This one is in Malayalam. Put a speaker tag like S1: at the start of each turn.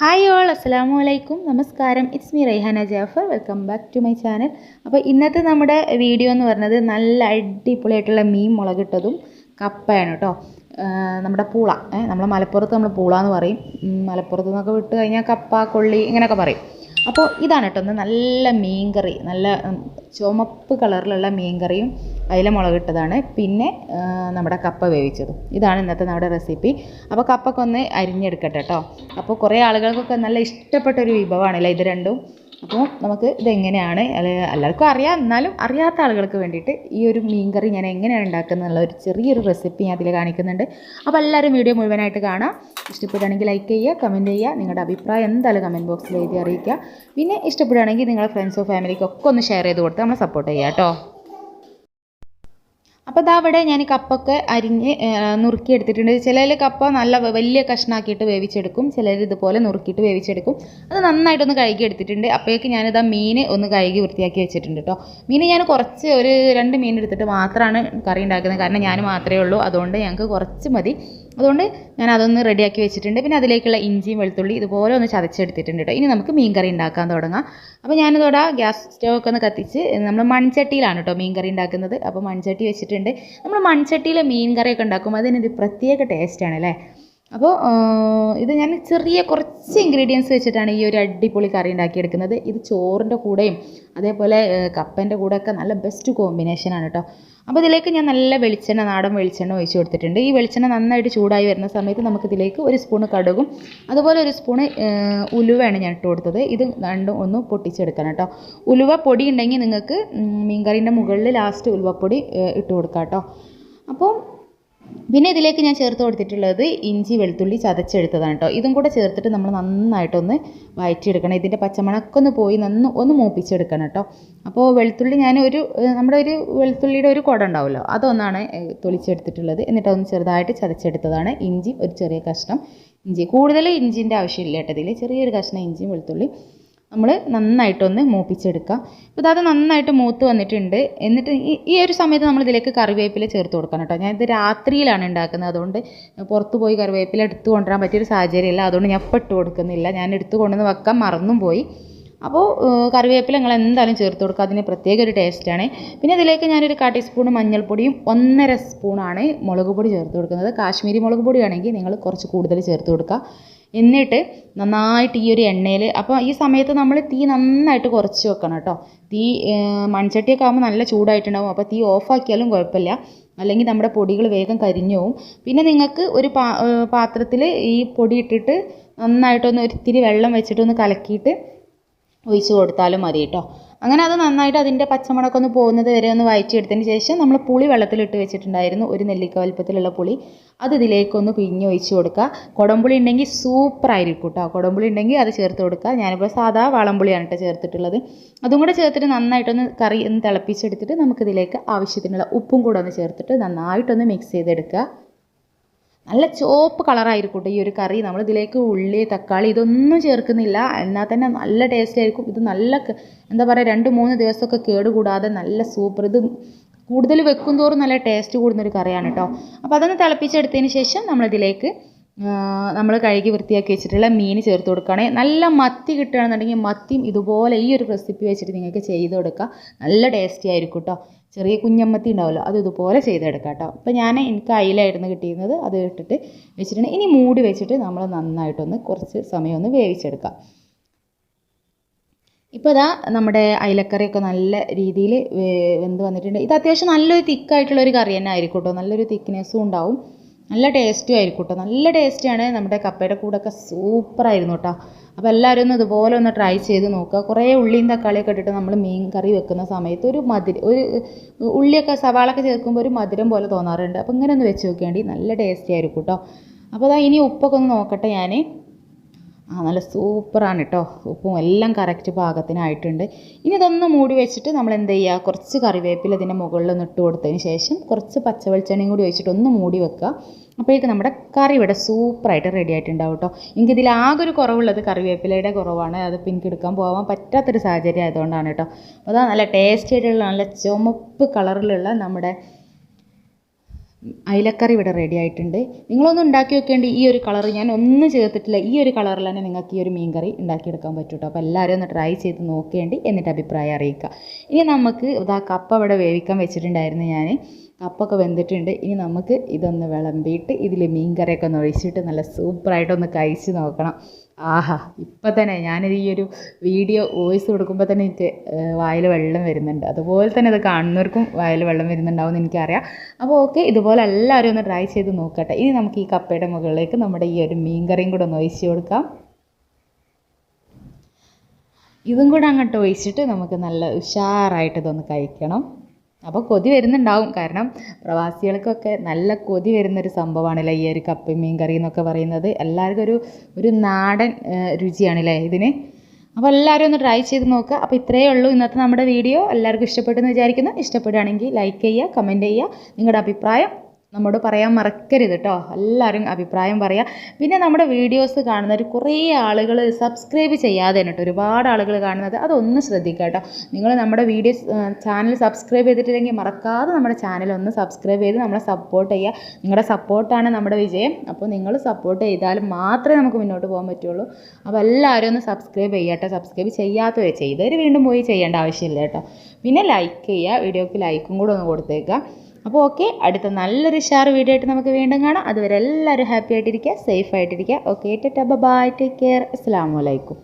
S1: ഹായ് ഓൾ, അസ്സലാമു അലൈക്കും, നമസ്കാരം. It's me Raihana Jafar. Welcome back to my channel. അപ്പോൾ ഇന്നത്തെ നമ്മുടെ വീഡിയോ എന്ന് പറയുന്നത് നല്ല അടിപൊളിയായിട്ടുള്ള മീൻ മുളകിട്ടതും കപ്പയാണ് കേട്ടോ. നമ്മുടെ പൂള, നമ്മൾ മലപ്പുറത്ത് നമ്മൾ പൂള എന്ന് പറയും. മലപ്പുറത്ത് നിന്നൊക്കെ വിട്ട് കഴിഞ്ഞാൽ കപ്പ, കൊള്ളി ഇങ്ങനെയൊക്കെ പറയും. അപ്പോൾ ഇതാണ് കേട്ടോ ഒന്ന് നല്ല മീൻകറി, നല്ല ചുമപ്പ് കളറിലുള്ള മീൻകറിയും അതിൽ മുളകിട്ടതാണ്. പിന്നെ നമ്മുടെ കപ്പ വേവിച്ചതും. ഇതാണ് ഇന്നത്തെ നമ്മുടെ റെസിപ്പി. അപ്പോൾ കപ്പൊക്കെ ഒന്ന് അരിഞ്ഞെടുക്കട്ടെ കേട്ടോ. അപ്പോൾ കുറേ ആളുകൾക്കൊക്കെ നല്ല ഇഷ്ടപ്പെട്ടൊരു വിഭവമാണല്ലോ ഇത് രണ്ടും. അപ്പോൾ നമുക്ക് ഇതെങ്ങനെയാണ്, എല്ലാവർക്കും അറിയാം, എന്നാലും അറിയാത്ത ആളുകൾക്ക് വേണ്ടിയിട്ട് ഈ ഒരു മീൻകറി ഞാൻ എങ്ങനെയാണ് ഉണ്ടാക്കുന്നത് എന്നുള്ള ഒരു ചെറിയൊരു റെസിപ്പി ഞാൻ അതിൽ കാണിക്കുന്നുണ്ട്. അപ്പോൾ എല്ലാവരും വീഡിയോ മുഴുവനായിട്ട് കാണാം. ഇഷ്ടപ്പെടുകയാണെങ്കിൽ ലൈക്ക് ചെയ്യുക, കമൻറ്റ് ചെയ്യുക, നിങ്ങളുടെ അഭിപ്രായം എന്തായാലും കമൻറ്റ് ബോക്സിൽ എഴുതി അറിയിക്കുക. പിന്നെ ഇഷ്ടപ്പെടുകയാണെങ്കിൽ നിങ്ങളുടെ ഫ്രണ്ട്സോ ഫാമിലിക്കൊക്കെ ഒന്ന് ഷെയർ ചെയ്ത് കൊടുത്ത് നമ്മളെ സപ്പോർട്ട് ചെയ്യുക കേട്ടോ. അപ്പോൾ ഇതാ അവിടെ ഞാൻ കപ്പൊക്കെ അരിഞ്ഞ് നുറുക്കി എടുത്തിട്ടുണ്ട്. ചിലർ കപ്പ നല്ല വലിയ കഷ്ണാക്കിയിട്ട് വേവിച്ചെടുക്കും, ചിലർ ഇതുപോലെ നുറുക്കിയിട്ട് വേവിച്ചെടുക്കും. അത് നന്നായിട്ടൊന്ന് കഴുകി എടുത്തിട്ടുണ്ട്. അപ്പോഴേക്ക് ഞാനിതാ മീൻ ഒന്ന് കഴുകി വൃത്തിയാക്കി വെച്ചിട്ടുണ്ട് കേട്ടോ. മീൻ ഞാൻ കുറച്ച് ഒരു 2 മീൻ എടുത്തിട്ട് മാത്രമാണ് കറി ഉണ്ടാക്കുന്നത്. കാരണം ഞാൻ മാത്രമേ ഉള്ളൂ, അതുകൊണ്ട് ഞങ്ങൾക്ക് കുറച്ച് മതി. അതുകൊണ്ട് ഞാൻ അതൊന്ന് റെഡിയാക്കി വെച്ചിട്ടുണ്ട്. പിന്നെ അതിലേക്കുള്ള ഇഞ്ചിയും വെളുത്തുള്ളി ഇതുപോലെ ഒന്ന് ചതച്ചെടുത്തിട്ടുണ്ട് കേട്ടോ. ഇനി നമുക്ക് മീൻ കറി ഉണ്ടാക്കാൻ തുടങ്ങാം. അപ്പോൾ ഞാനിതോടെ ഗ്യാസ് സ്റ്റൗവൊക്കെ ഒന്ന് കത്തിച്ച്, നമ്മൾ മൺചട്ടിയിലാണ് കേട്ടോ മീൻ കറി ഉണ്ടാക്കുന്നത്. അപ്പോൾ മൺചട്ടി വെച്ചിട്ടുണ്ട്. നമ്മൾ മൺചട്ടിയിൽ മീൻ കറിയൊക്കെ ഉണ്ടാക്കുമ്പോൾ അതിനൊരു പ്രത്യേക ടേസ്റ്റാണ് അല്ലേ. അപ്പോൾ ഇത് ഞാൻ ചെറിയ കുറച്ച് ഇൻഗ്രീഡിയൻസ് വെച്ചിട്ടാണ് ഈ ഒരു അടിപൊളി കറി ഉണ്ടാക്കിയെടുക്കുന്നത്. ഇത് ചോറിൻ്റെ കൂടെയും അതേപോലെ കപ്പൻ്റെ കൂടെയൊക്കെ നല്ല ബെസ്റ്റ് കോമ്പിനേഷനാണ് കേട്ടോ. അപ്പോൾ ഇതിലേക്ക് ഞാൻ നല്ല വെളിച്ചെണ്ണ, നാടൻ വെളിച്ചെണ്ണ ഒഴിച്ച് കൊടുത്തിട്ടുണ്ട്. ഈ വെളിച്ചെണ്ണ നന്നായിട്ട് ചൂടായി വരുന്ന സമയത്ത് നമുക്കിതിലേക്ക് 1 സ്പൂണ് കടുകും അതുപോലെ 1 സ്പൂണ് ഉലുവയാണ് ഞാൻ ഇട്ട് കൊടുത്തത്. ഇത് രണ്ടും ഒന്ന് പൊട്ടിച്ചെടുക്കണം കേട്ടോ. ഉലുവ പൊടി ഉണ്ടെങ്കിൽ നിങ്ങൾക്ക് മീൻകറീൻ്റെ മുകളിൽ ലാസ്റ്റ് ഉലുവപ്പൊടി ഇട്ട് കൊടുക്കാം കേട്ടോ. അപ്പോൾ പിന്നെ ഇതിലേക്ക് ഞാൻ ചേർത്ത് കൊടുത്തിട്ടുള്ളത് ഇഞ്ചി വെളുത്തുള്ളി ചതച്ചെടുത്തതാണ് കേട്ടോ. ഇതും കൂടെ ചേർത്തിട്ട് നമ്മൾ നന്നായിട്ടൊന്ന് വഴറ്റിയെടുക്കണം. ഇതിൻ്റെ പച്ചമണക്കൊന്ന് പോയി ഒന്ന് മൂപ്പിച്ചെടുക്കണം കേട്ടോ. അപ്പോൾ വെളുത്തുള്ളി ഞാൻ നമ്മുടെ ഒരു വെളുത്തുള്ളിയുടെ ഒരു കുട ഉണ്ടാവുമല്ലോ, അതൊന്നാണ് തൊലിച്ചെടുത്തിട്ടുള്ളത്. എന്നിട്ട് അതൊന്ന് ചെറുതായിട്ട് ചതച്ചെടുത്തതാണ്. ഇഞ്ചി ഒരു ചെറിയ കഷ്ണം ഇഞ്ചി, കൂടുതൽ ഇഞ്ചിൻ്റെ ആവശ്യമില്ല കേട്ടോ. ഇതിൽ ചെറിയൊരു കഷ്ണം ഇഞ്ചിയും വെളുത്തുള്ളി നമ്മൾ നന്നായിട്ടൊന്ന് മൂപ്പിച്ചെടുക്കുക. അപ്പോൾ അത് നന്നായിട്ട് മൂത്ത് വന്നിട്ടുണ്ട്. എന്നിട്ട് ഈ ഒരു സമയത്ത് നമ്മൾ ഇതിലേക്ക് കറിവേപ്പില ചേർത്ത് കൊടുക്കണം കേട്ടോ. ഞാനിത് രാത്രിയിലാണ് ഉണ്ടാക്കുന്നത്, അതുകൊണ്ട് പുറത്ത് പോയി കറിവേപ്പില എടുത്തു കൊണ്ടുവരാൻ പറ്റിയൊരു സാഹചര്യമില്ല. അതുകൊണ്ട് ഞാൻ ഇപ്പോൾ ഇട്ട് കൊടുക്കുന്നില്ല. ഞാൻ എടുത്ത് കൊണ്ടുവന്ന് വെക്കാൻ മറന്നും പോയി. അപ്പോൾ കറിവേപ്പില നിങ്ങൾ എന്തായാലും ചേർത്ത് കൊടുക്കുക, അതിന് പ്രത്യേക ഒരു ടേസ്റ്റാണ്. പിന്നെ ഇതിലേക്ക് ഞാനൊരു 1/4 ടീസ്പൂൺ മഞ്ഞൾപ്പൊടിയും 1.5 സ്പൂണാണ് മുളക് പൊടി ചേർത്ത് കൊടുക്കുന്നത്. കാശ്മീരി മുളക് പൊടിയാണെങ്കിൽ നിങ്ങൾ കുറച്ച് കൂടുതൽ ചേർത്ത് കൊടുക്കുക. എന്നിട്ട് നന്നായിട്ട് ഈ ഒരു എണ്ണയിൽ, അപ്പോൾ ഈ സമയത്ത് നമ്മൾ തീ നന്നായിട്ട് കുറച്ച് വെക്കണം കേട്ടോ. തീ മൺചട്ടിയൊക്കെ ആകുമ്പോൾ നല്ല ചൂടായിട്ടുണ്ടാവും. അപ്പോൾ തീ ഓഫാക്കിയാലും കുഴപ്പമില്ല, അല്ലെങ്കിൽ നമ്മുടെ പൊടികൾ വേഗം കരിഞ്ഞു പോവും. പിന്നെ നിങ്ങൾക്ക് ഒരു പാത്രത്തിൽ ഈ പൊടി ഇട്ടിട്ട് നന്നായിട്ടൊന്ന് ഒരിത്തിരി വെള്ളം വെച്ചിട്ടൊന്ന് കലക്കിയിട്ട് ഒഴിച്ച് കൊടുത്താലും മതി കേട്ടോ. അങ്ങനെ അത് നന്നായിട്ട് അതിൻ്റെ പച്ചമണമൊക്കെ ഒന്ന് പോകുന്നത് വരെ ഒന്ന് വഴറ്റിയെടുത്തതിന് ശേഷം നമ്മൾ പുളി വെള്ളത്തിലിട്ട് വെച്ചിട്ടുണ്ടായിരുന്നു, 1 നെല്ലിക്ക വലിപ്പത്തിലുള്ള പുളി. അത് ഇതിലേക്കൊന്ന് പിഴിഞ്ഞ് ഒഴിച്ച് കൊടുക്കുക. കുടംപുളി ഉണ്ടെങ്കിൽ സൂപ്പറായിരിക്കും കേട്ടോ. കുടംപുളി ഉണ്ടെങ്കിൽ അത് ചേർത്ത് കൊടുക്കുക. ഞാനിപ്പോൾ സാധാ വാളംപുളിയാണ് കേട്ടോ ചേർത്തിട്ടുള്ളത്. അതും കൂടെ ചേർത്തിട്ട് നന്നായിട്ടൊന്ന് കറി ഒന്ന് തിളപ്പിച്ചെടുത്തിട്ട് നമുക്കിതിലേക്ക് ആവശ്യത്തിനുള്ള ഉപ്പും കൂടെ ഒന്ന് ചേർത്തിട്ട് നന്നായിട്ടൊന്ന് മിക്സ് ചെയ്തെടുക്കുക. നല്ല ചുവപ്പ് കളറായിരിക്കും കേട്ടോ ഈ ഒരു കറി. നമ്മളിതിലേക്ക് ഉള്ളി, തക്കാളി ഇതൊന്നും ചേർക്കുന്നില്ല, എന്നാൽ തന്നെ നല്ല ടേസ്റ്റ് ആയിരിക്കും. ഇത് നല്ല എന്താ പറയുക, 2-3 ദിവസമൊക്കെ കേടുകൂടാതെ നല്ല സൂപ്പർ. ഇത് കൂടുതൽ വെക്കും തോറും നല്ല ടേസ്റ്റ് കൂടുന്നൊരു കറിയാണ് കേട്ടോ. അപ്പോൾ അതൊന്ന് തിളപ്പിച്ചെടുത്തതിന് ശേഷം നമ്മളിതിലേക്ക് നമ്മൾ കഴുകി വൃത്തിയാക്കി വെച്ചിട്ടുള്ള മീൻ ചേർത്ത് കൊടുക്കുകയാണെങ്കിൽ, നല്ല മത്തി കിട്ടുകയാണെന്നുണ്ടെങ്കിൽ മത്തിയും ഇതുപോലെ ഈ ഒരു റെസിപ്പി വെച്ചിട്ട് നിങ്ങൾക്ക് ചെയ്ത് കൊടുക്കുക. നല്ല ടേസ്റ്റി ആയിരിക്കും കേട്ടോ. ചെറിയ കുഞ്ഞമ്മത്തി ഉണ്ടാവുമല്ലോ, അത് ഇതുപോലെ ചെയ്തെടുക്കാം കേട്ടോ. അപ്പോൾ എനിക്ക് അയിലായിരുന്നു കിട്ടിയിരുന്നത്, അത് ഇട്ടിട്ട് വെച്ചിട്ടുണ്ട്. ഇനി മൂടി വെച്ചിട്ട് നമ്മൾ നന്നായിട്ടൊന്ന് കുറച്ച് സമയം ഒന്ന് വേവിച്ചെടുക്കാം. ഇപ്പോൾ ഇതാ നമ്മുടെ അയിലക്കറിയൊക്കെ നല്ല രീതിയിൽ വെന്ത് വന്നിട്ടുണ്ട്. ഇത് അത്യാവശ്യം നല്ലൊരു തിക്കായിട്ടുള്ളൊരു കറി തന്നെ ആയിരിക്കും കേട്ടോ. നല്ലൊരു തിക്നെസ്സും ഉണ്ടാവും, നല്ല ടേസ്റ്റും ആയിരിക്കും കേട്ടോ. നല്ല ടേസ്റ്റാണ്. നമ്മുടെ കപ്പയുടെ കൂടെയൊക്കെ സൂപ്പറായിരുന്നു കേട്ടോ. അപ്പോൾ എല്ലാവരും ഒന്ന് ഇതുപോലെ ഒന്ന് ട്രൈ ചെയ്ത് നോക്കുക. കുറേ ഉള്ളിയും തക്കാളിയൊക്കെ ഇട്ടിട്ട് നമ്മൾ മീൻ കറി വെക്കുന്ന സമയത്ത് ഒരു ഉള്ളിയൊക്കെ സവാളൊക്കെ ചേർക്കുമ്പോൾ ഒരു മധുരം പോലെ തോന്നാറുണ്ട്. അപ്പോൾ ഇങ്ങനെ ഒന്ന് വെച്ച് നോക്കേണ്ടി നല്ല ടേസ്റ്റി ആയിരിക്കും കേട്ടോ. അപ്പോൾ ഇനി ഉപ്പൊക്കെ ഒന്ന് നോക്കട്ടെ ഞാൻ. നല്ല സൂപ്പറാണ് കേട്ടോ. ഉപ്പും എല്ലാം കറക്റ്റ് പാകത്തിനായിട്ടുണ്ട്. ഇനി ഇതൊന്ന് മൂടി വെച്ചിട്ട് നമ്മൾ എന്ത് ചെയ്യുക, കുറച്ച് കറിവേപ്പില ഇതിൻ്റെ മുകളിലൊന്ന് ഇട്ട് കൊടുത്തതിന് ശേഷം കുറച്ച് പച്ചവെളിച്ചെണ്ണയും കൂടി വെച്ചിട്ട് ഒന്ന് മൂടി വെക്കുക. അപ്പോഴേക്ക് നമ്മുടെ കറി ഇവിടെ സൂപ്പറായിട്ട് റെഡി ആയിട്ടുണ്ടാവും കേട്ടോ. എനിക്കിതിൽ ആകെ ഒരു കുറവുള്ളത് കറിവേപ്പിലയുടെ കുറവാണ്. അതിപ്പോൾ എനിക്ക് എടുക്കാൻ പോകാൻ പറ്റാത്തൊരു സാഹചര്യം ആയതുകൊണ്ടാണ് കേട്ടോ. അപ്പോൾ നല്ല ടേസ്റ്റി ആയിട്ടുള്ള നല്ല ചുമപ്പ് കളറിലുള്ള നമ്മുടെ അയിലക്കറി ഇവിടെ റെഡി ആയിട്ടുണ്ട്. നിങ്ങളൊന്ന് ഉണ്ടാക്കി വെക്കേണ്ടി. ഈ ഒരു കളർ ഞാൻ ഒന്നും ചേർത്തിട്ടില്ല. ഈ ഒരു കളറിൽ തന്നെ നിങ്ങൾക്ക് ഈ ഒരു മീൻ കറി ഉണ്ടാക്കിയെടുക്കാൻ പറ്റും കേട്ടോ. അപ്പോൾ എല്ലാവരും ഒന്ന് ട്രൈ ചെയ്ത് നോക്കേണ്ടി, എന്നിട്ട് അഭിപ്രായം അറിയിക്കുക. ഇനി നമുക്ക് ഇതാ കപ്പ ഇവിടെ വേവിക്കാൻ വെച്ചിട്ടുണ്ടായിരുന്നു ഞാൻ. കപ്പൊക്കെ വെന്തിട്ടുണ്ട്. ഇനി നമുക്ക് ഇതൊന്ന് വിളമ്പിയിട്ട് ഇതിൽ മീൻ കറിയൊക്കെ ഒന്ന് ഒഴിച്ചിട്ട് നല്ല സൂപ്പറായിട്ടൊന്ന് കഴിച്ച് നോക്കണം. ആഹാ, ഇപ്പം തന്നെ ഞാനിത് ഈ ഒരു വീഡിയോ വോയിസ് കൊടുക്കുമ്പോൾ തന്നെ എനിക്ക് വായിൽ വെള്ളം വരുന്നുണ്ട്. അതുപോലെ തന്നെ ഇത് കാണുന്നവർക്കും വായിൽ വെള്ളം വരുന്നുണ്ടാവും എന്ന് എനിക്കറിയാം. അപ്പോൾ ഓക്കെ, ഇതുപോലെ എല്ലാവരും ഒന്ന് ട്രൈ ചെയ്ത് നോക്കട്ടെ. ഇനി നമുക്ക് ഈ കപ്പയുടെ മുകളിലേക്ക് നമ്മുടെ ഈ ഒരു മീൻ കറിയും കൂടെ ഒന്ന് ഒഴിച്ച് കൊടുക്കാം. ഇതും കൂടെ അങ്ങോട്ട് ഒഴിച്ചിട്ട് നമുക്ക് നല്ല ഉഷാറായിട്ട് ഇതൊന്ന് കഴിക്കണം. അപ്പോൾ കൊതി വരുന്നുണ്ടാവും, കാരണം പ്രവാസികൾക്കൊക്കെ നല്ല കൊതി വരുന്നൊരു സംഭവമാണല്ലേ ഈ ഒരു കപ്പയും മീൻ കറി എന്നൊക്കെ പറയുന്നത്. എല്ലാവർക്കും ഒരു നാടൻ രുചിയാണല്ലേ ഇതിന്. അപ്പോൾ എല്ലാവരും ഒന്ന് ട്രൈ ചെയ്ത് നോക്കുക. അപ്പോൾ ഇത്രയേ ഉള്ളൂ ഇന്നത്തെ നമ്മുടെ വീഡിയോ. എല്ലാവർക്കും ഇഷ്ടപ്പെട്ടെന്ന് വിചാരിക്കുന്നു. ഇഷ്ടപ്പെടുകയാണെങ്കിൽ ലൈക്ക് ചെയ്യുക, കമൻറ്റ് ചെയ്യുക, നിങ്ങളുടെ അഭിപ്രായം നമ്മോട് പറയാൻ മറക്കരുത് കേട്ടോ. എല്ലാവരും അഭിപ്രായം പറയുക. പിന്നെ നമ്മുടെ വീഡിയോസ് കാണുന്നവർ കുറേ ആളുകൾ സബ്സ്ക്രൈബ് ചെയ്യാതെ കേട്ടോ, ഒരുപാട് ആളുകൾ കാണുന്നത്. അതൊന്ന് ശ്രദ്ധിക്കുക കേട്ടോ. നിങ്ങൾ നമ്മുടെ വീഡിയോസ് ചാനൽ സബ്സ്ക്രൈബ് ചെയ്തിട്ടില്ലെങ്കിൽ മറക്കാതെ നമ്മുടെ ചാനൽ ഒന്ന് സബ്സ്ക്രൈബ് ചെയ്ത് നമ്മളെ സപ്പോർട്ട് ചെയ്യുക. നിങ്ങളുടെ സപ്പോർട്ടാണ് നമ്മുടെ വിജയം. അപ്പോൾ നിങ്ങൾ സപ്പോർട്ട് ചെയ്താൽ മാത്രമേ നമുക്ക് മുന്നോട്ട് പോകാൻ പറ്റുള്ളൂ. അപ്പോൾ എല്ലാവരും ഒന്ന് സബ്സ്ക്രൈബ് ചെയ്യുക. സബ്സ്ക്രൈബ് ചെയ്യാത്തവരെ ചെയ്തവർ വീണ്ടും പോയി ചെയ്യേണ്ട ആവശ്യമില്ല കേട്ടോ. പിന്നെ ലൈക്ക് ചെയ്യുക, വീഡിയോക്ക് ലൈക്കും കൂടെ ഒന്ന് കൊടുത്തേക്കുക. അപ്പോൾ ഓക്കെ, അടുത്ത നല്ലൊരു ഷെയർ വീഡിയോ ആയിട്ട് നമുക്ക് വീണ്ടും കാണാം. അതുവരെ എല്ലാവരും ഹാപ്പി ആയിട്ടിരിക്കുക, സേഫ് ആയിട്ടിരിക്കുക. Okay, tata, bye, take care, അസ്സലാമു അലൈക്കും.